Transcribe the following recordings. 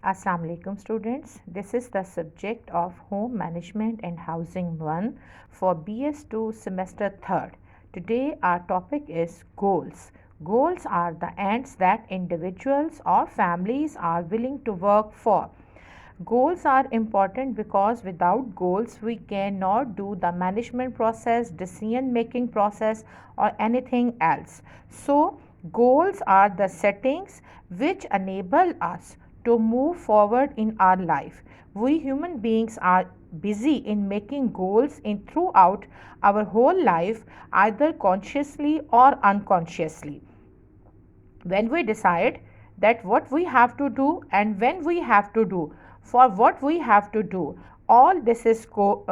Assalamu alaikum students. This is the subject of Home Management and Housing 1 for BS2 semester 3rd. Today our topic is goals. Goals are the ends that individuals or families are willing to work for. Goals are important because without goals we cannot do the management process, decision making process or anything else. So goals are the settings which enable us to move forward in our life. We human beings are busy in making goals in throughout our whole life, either consciously or unconsciously. When we decide that what we have to do and when we have to do, for what we have to do, all this is called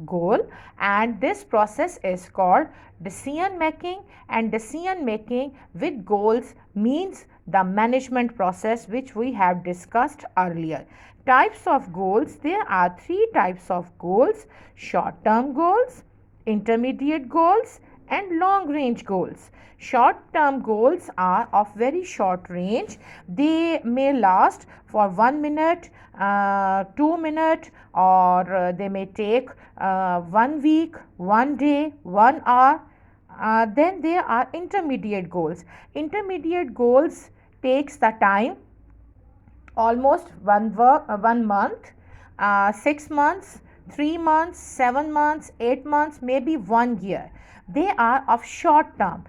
goal, and this process is called decision making, and decision making with goals means the management process which we have discussed earlier. Types of goals: there are three types of goals: short term goals, intermediate goals and long range goals. Short term goals are of very short range. They may last for 1 minute, 2 minutes, or they may take 1 week, 1 day, 1 hour. Then there are intermediate goals. Intermediate goals takes the time almost 1 month, 6 months, 3 months, 7 months, 8 months, maybe 1 year. They are of short term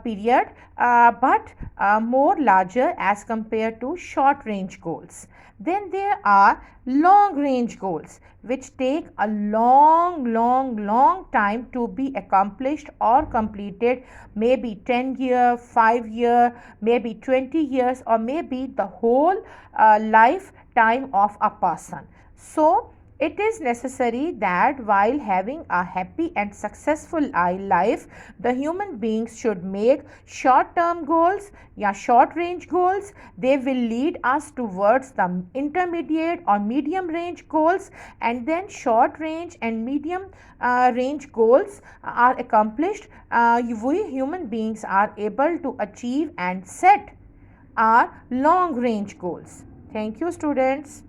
period, but more larger as compared to short range goals. Then there are long range goals which take a long time to be accomplished or completed, maybe 10 year, 5 year, maybe 20 years, or maybe the whole lifetime of a person. So it is necessary that while having a happy and successful life, the human beings should make short term goals, short range goals. They will lead us towards the intermediate or medium range goals, and then short range and medium range goals are accomplished. We human beings are able to achieve and set our long range goals. Thank you, students.